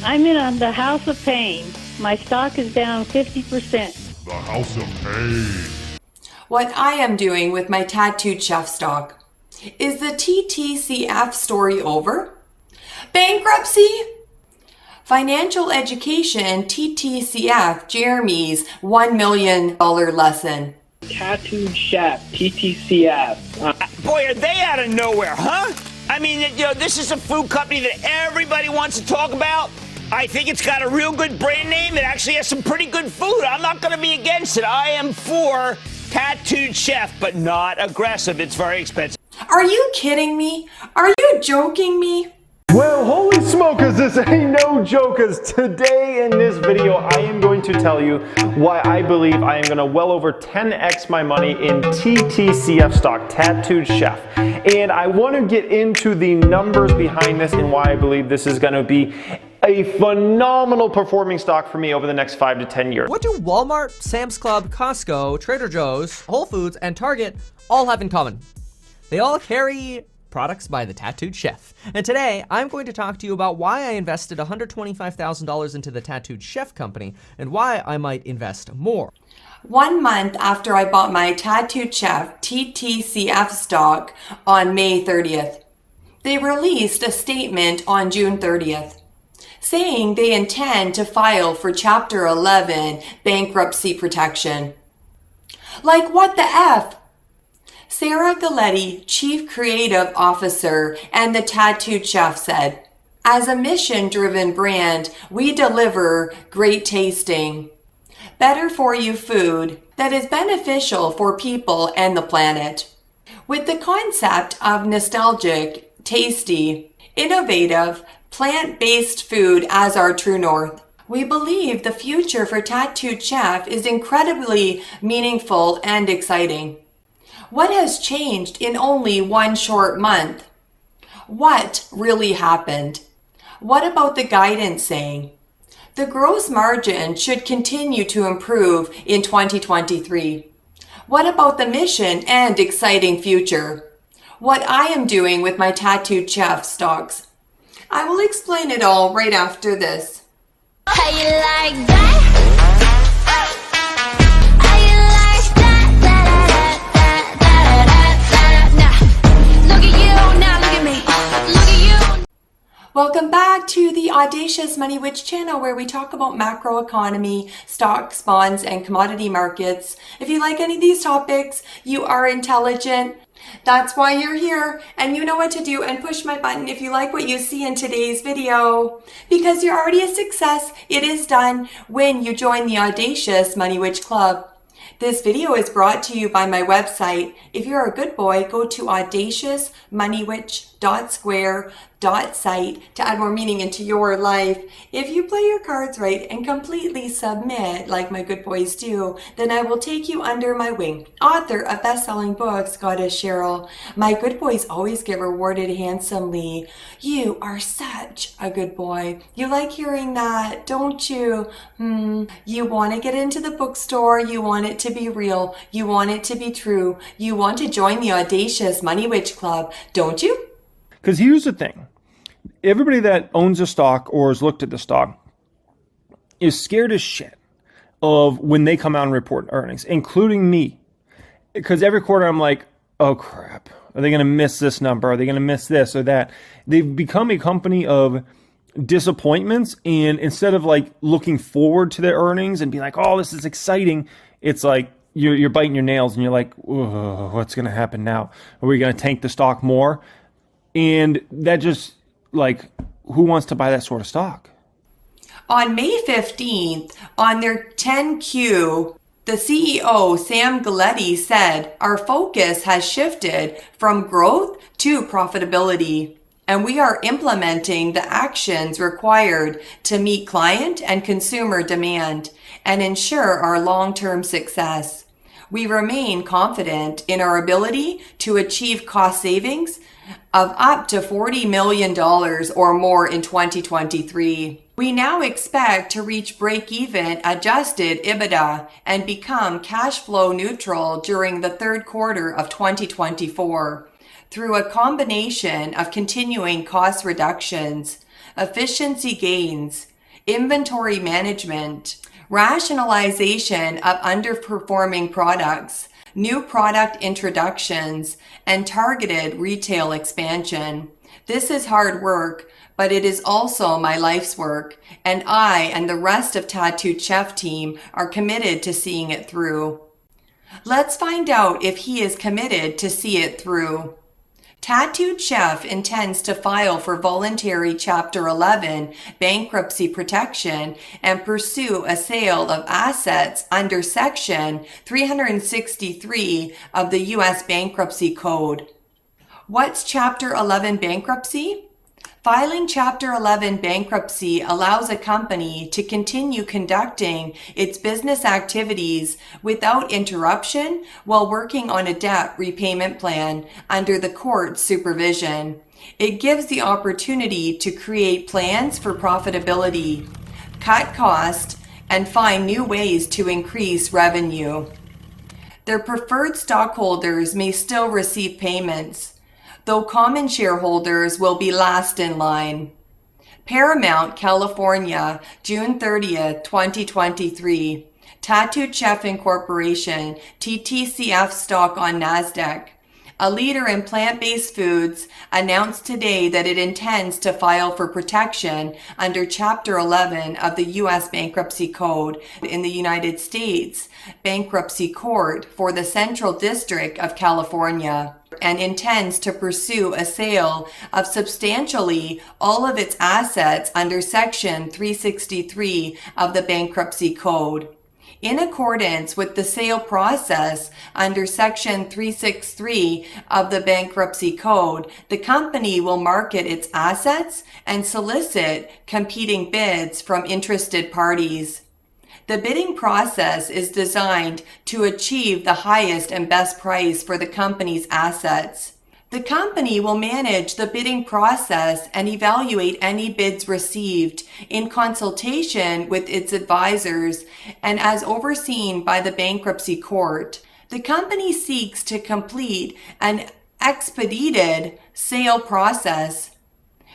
I'm in on the House of Pain. My stock is down 50%. The House of Pain. What I am doing with my tattooed chef stock. Is the TTCF story over? Bankruptcy? Financial education, TTCF, Jeremy's $1 million lesson. Tattooed chef, TTCF. Boy, are they out of nowhere, huh? I mean, this is a food company that everybody wants to talk about. I think it's got a real good brand name. It actually has some pretty good food. I'm not going to be against it. I am for tattooed chef, but not aggressive. It's very expensive. Are you kidding me? Are you joking me? Well, holy smokers, this ain't no jokers. Today in this video, I am going to tell you why I believe I am going to well over 10x my money in TTCF stock, Tattooed Chef. And I want to get into the numbers behind this and why I believe this is going to be a phenomenal performing stock for me over the next 5 to 10 years. What do Walmart, Sam's Club, Costco, Trader Joe's, Whole Foods, and Target all have in common? They all carry products by the Tattooed Chef. And today, I'm going to talk to you about why I invested $125,000 into the Tattooed Chef company and why I might invest more. 1 month after I bought my Tattooed Chef TTCF stock on May 30th, they released a statement on June 30th saying they intend to file for Chapter 11 bankruptcy protection. Like, what the F? Sarah Galletti, Chief Creative Officer and the Tattooed Chef said, "As a mission-driven brand, we deliver great tasting, better for you food that is beneficial for people and the planet. With the concept of nostalgic, tasty, innovative, plant-based food as our true north, we believe the future for Tattooed Chef is incredibly meaningful and exciting." What has changed in only 1 short month? What really happened? What about the guidance saying? The gross margin should continue to improve in 2023. What about the mission and exciting future? What I am doing with my Tattooed Chef stocks? I will explain it all right after this. How you like that? Welcome back to the Audacious Money Witch channel, where we talk about macroeconomy, stocks, bonds, and commodity markets. If you like any of these topics, you are intelligent. That's why you're here, and you know what to do, and push my button if you like what you see in today's video. Because you're already a success. It is done when you join the Audacious Money Witch Club. This video is brought to you by my website. If you're a good boy, go to audaciousmoneywitch.square.site to add more meaning into your life. If you play your cards right and completely submit like my good boys do, then I will take you under my wing. Author of best-selling books, Goddess Cheryl. My good boys always get rewarded handsomely. You are such a good boy. You like hearing that, don't you? You want to get into the bookstore. You want it to be real. You want it to be true. You want to join the Audacious Money Witch Club, don't you? Because here's the thing. Everybody that owns a stock or has looked at the stock is scared as shit of when they come out and report earnings, including me. Because every quarter I'm like, oh crap, are they going to miss this number? Are they going to miss this or that? They've become a company of disappointments, and instead of like looking forward to their earnings and being like, oh, this is exciting, it's like you're biting your nails and you're like, what's going to happen now? Are we going to tank the stock more? And that just, like, who wants to buy that sort of stock? On May 15th, on their 10Q, the CEO, Sam Galletti, said, "Our focus has shifted from growth to profitability, and we are implementing the actions required to meet client and consumer demand and ensure our long-term success. We remain confident in our ability to achieve cost savings of up to $40 million or more in 2023. We now expect to reach break-even adjusted EBITDA and become cash flow neutral during the third quarter of 2024 through a combination of continuing cost reductions, efficiency gains, inventory management, rationalization of underperforming products, new product introductions, and targeted retail expansion. This is hard work, but it is also my life's work, and I and the rest of Tattooed Chef team are committed to seeing it through. Let's find out if he is committed to see it through. Tattooed Chef intends to file for voluntary Chapter 11 bankruptcy protection and pursue a sale of assets under Section 363 of the U.S. Bankruptcy Code. What's Chapter 11 bankruptcy? Filing Chapter 11 bankruptcy allows a company to continue conducting its business activities without interruption while working on a debt repayment plan under the court's supervision. It gives the opportunity to create plans for profitability, cut costs, and find new ways to increase revenue. Their preferred stockholders may still receive payments, though common shareholders will be last in line. Paramount, California, June 30th, 2023. Tattooed Chef Incorporation, TTCF stock on NASDAQ. A leader in plant-based foods announced today that it intends to file for protection under Chapter 11 of the U.S. Bankruptcy Code in the United States Bankruptcy Court for the Central District of California, and intends to pursue a sale of substantially all of its assets under Section 363 of the Bankruptcy Code. In accordance with the sale process under Section 363 of the Bankruptcy Code, the company will market its assets and solicit competing bids from interested parties. The bidding process is designed to achieve the highest and best price for the company's assets. The company will manage the bidding process and evaluate any bids received in consultation with its advisors and as overseen by the bankruptcy court. The company seeks to complete an expedited sale process,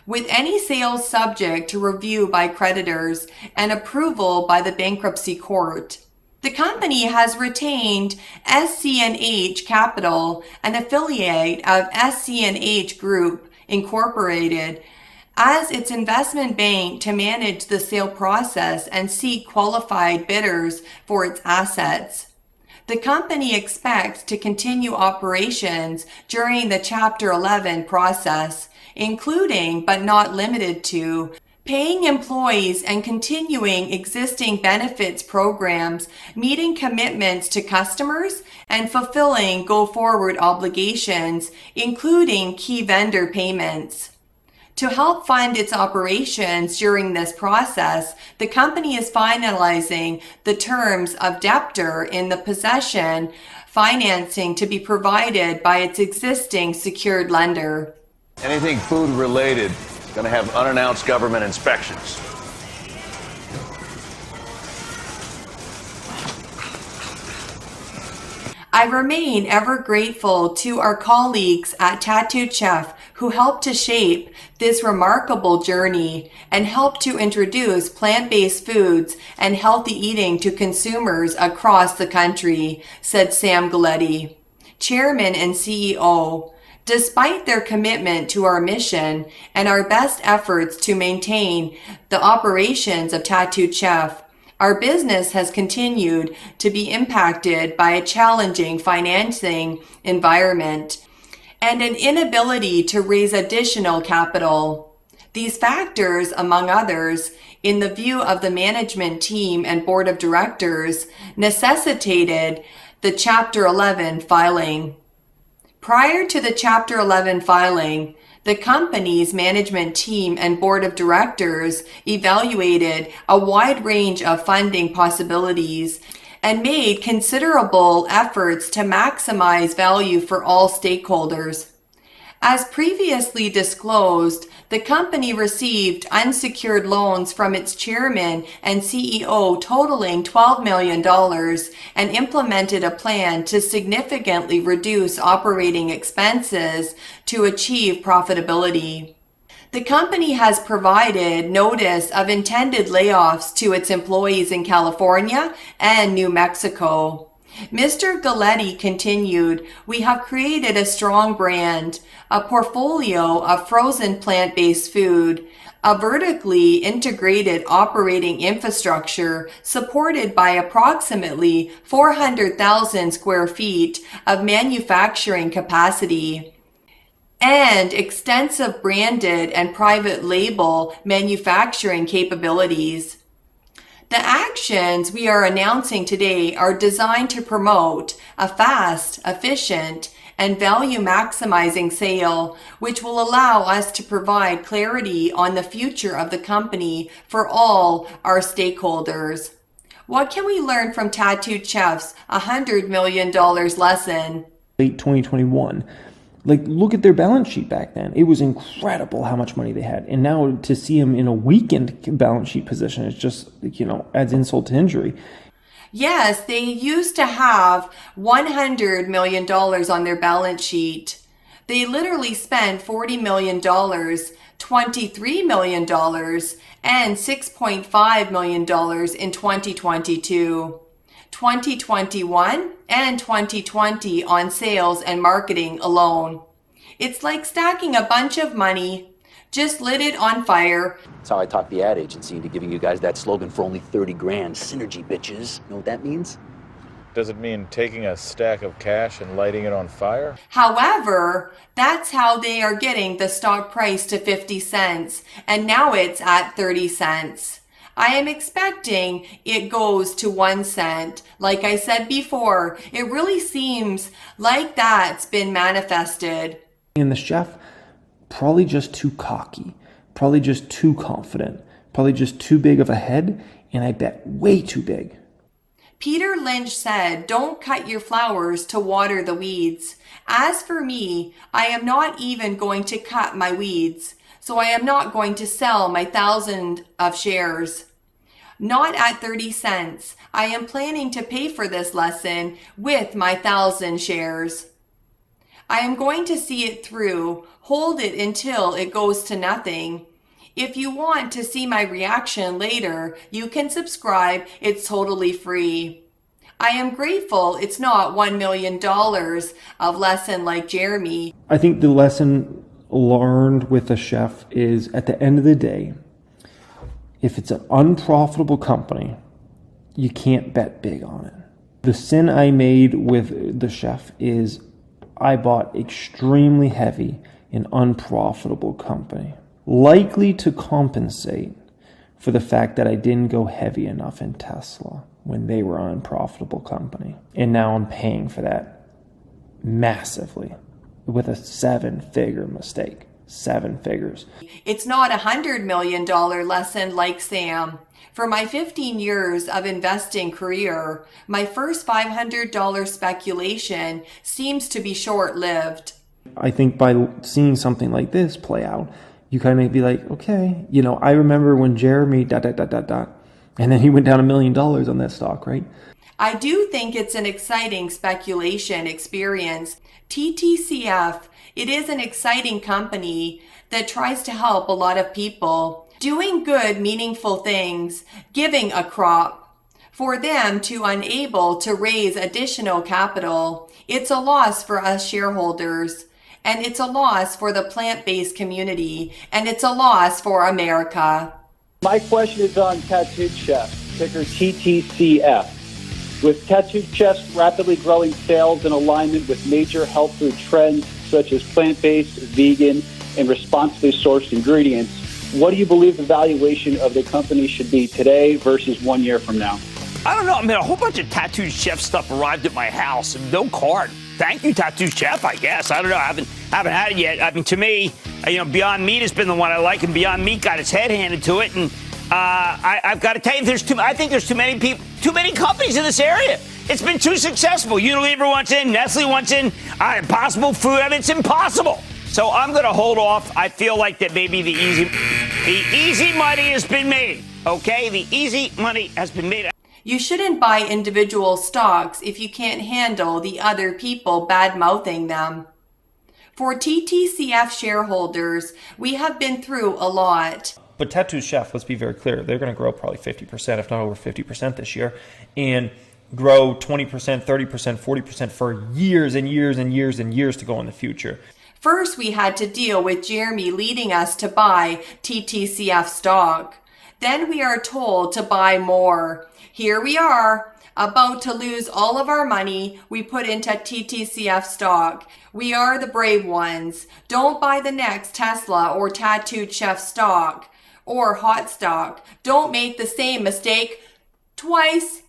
with any sales subject to review by creditors and approval by the bankruptcy court. The company has retained SC&H Capital, an affiliate of SC&H Group, Incorporated, as its investment bank to manage the sale process and seek qualified bidders for its assets. The company expects to continue operations during the Chapter 11 process, including but not limited to paying employees and continuing existing benefits programs, meeting commitments to customers, and fulfilling go-forward obligations, including key vendor payments. To help fund its operations during this process, the company is finalizing the terms of debtor in the possession financing to be provided by its existing secured lender. Anything food related is going to have unannounced government inspections. I remain ever grateful to our colleagues at Tattooed Chef who helped to shape this remarkable journey and helped to introduce plant-based foods and healthy eating to consumers across the country, said Sam Galletti, Chairman and CEO. Despite their commitment to our mission and our best efforts to maintain the operations of Tattooed Chef, our business has continued to be impacted by a challenging financing environment and an inability to raise additional capital. These factors, among others, in the view of the management team and board of directors, necessitated the Chapter 11 filing. Prior to the Chapter 11 filing, the company's management team and board of directors evaluated a wide range of funding possibilities and made considerable efforts to maximize value for all stakeholders. As previously disclosed, the company received unsecured loans from its chairman and CEO totaling $12 million and implemented a plan to significantly reduce operating expenses to achieve profitability. The company has provided notice of intended layoffs to its employees in California and New Mexico. Mr. Galletti continued, "We have created a strong brand, a portfolio of frozen plant-based food, a vertically integrated operating infrastructure supported by approximately 400,000 square feet of manufacturing capacity, and extensive branded and private label manufacturing capabilities. The actions we are announcing today are designed to promote a fast, efficient, and value-maximizing sale, which will allow us to provide clarity on the future of the company for all our stakeholders." What can we learn from Tattooed Chef's $100 million lesson? Late 2021. Like, look at their balance sheet back then. It was incredible how much money they had. And now to see them in a weakened balance sheet position is just, adds insult to injury. Yes, they used to have $100 million on their balance sheet. They literally spent $40 million, $23 million, and $6.5 million in 2022. 2021 and 2020 on sales and marketing alone. It's like stacking a bunch of money, just lit it on fire. That's how I talk the ad agency into giving you guys that slogan for only 30 grand. Synergy, bitches. Know what that means? Does it mean taking a stack of cash and lighting it on fire? However, that's how they are getting the stock price to 50 cents, and now it's at 30 cents. I am expecting it goes to 1 cent. Like I said before, it really seems like that's been manifested. And the chef, probably just too cocky, probably just too confident, probably just too big of a head, and I bet way too big. Peter Lynch said, "Don't cut your flowers to water the weeds." As for me, I am not even going to cut my weeds. So I am not going to sell my 1,000 of shares. Not at 30 cents. I am planning to pay for this lesson with my 1,000 shares. I am going to see it through, hold it until it goes to nothing. If you want to see my reaction later, you can subscribe. It's totally free. I am grateful it's not $1 million of lesson like Jeremy. I think the lesson learned with a chef is, at the end of the day, if it's an unprofitable company, you can't bet big on it. The sin I made with the chef is I bought extremely heavy in unprofitable company, likely to compensate for the fact that I didn't go heavy enough in Tesla when they were an unprofitable company. And now I'm paying for that massively with a 7-figure mistake. 7 figures. It's not $100 million lesson like Sam. For my 15 years of investing career, my first $500 speculation seems to be short-lived. I think by seeing something like this play out, you kind of be like, okay, I remember when Jeremy ... and then he went down $1 million on that stock, right? I do think it's an exciting speculation experience. TTCF, it is an exciting company that tries to help a lot of people, doing good, meaningful things, giving a crop. For them to unable to raise additional capital, it's a loss for us shareholders, and it's a loss for the plant-based community, and it's a loss for America. My question is on Tattooed Chef, ticker TTCF. With Tattooed Chef's rapidly growing sales in alignment with major health food trends such as plant-based, vegan, and responsibly sourced ingredients, what do you believe the valuation of the company should be today versus 1 year from now? I don't know. I mean, a whole bunch of Tattooed Chef stuff arrived at my house and no card. Thank you, Tattooed Chef, I guess. I don't know. I haven't had it yet. I mean, to me, Beyond Meat has been the one I like, and Beyond Meat got its head handed to it. And I've got to tell you, I think there's too many people, too many companies in this area. It's been too successful. Unilever wants in, Nestle wants in, Impossible Food. I mean, it's impossible. So I'm going to hold off. I feel like that maybe the easy money has been made. Okay, the easy money has been made. You shouldn't buy individual stocks if you can't handle the other people bad-mouthing them. For TTCF shareholders, we have been through a lot. But Tattoo Chef, let's be very clear, they're going to grow probably 50%, if not over 50% this year, and grow 20%, 30%, 40% for years and years and years and years to go in the future. First, we had to deal with Jeremy leading us to buy TTCF stock. Then we are told to buy more. Here we are, about to lose all of our money we put into TTCF stock. We are the brave ones. Don't buy the next Tesla or Tattooed Chef stock or hot stock. Don't make the same mistake twice.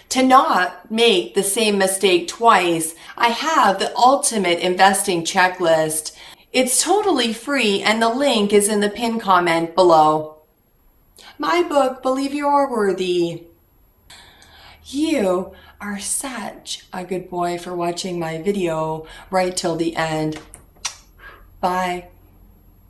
To not make the same mistake twice, I have the ultimate investing checklist. It's totally free and the link is in the pinned comment below. My book, Believe You're Worthy. You are such a good boy for watching my video right till the end. Bye.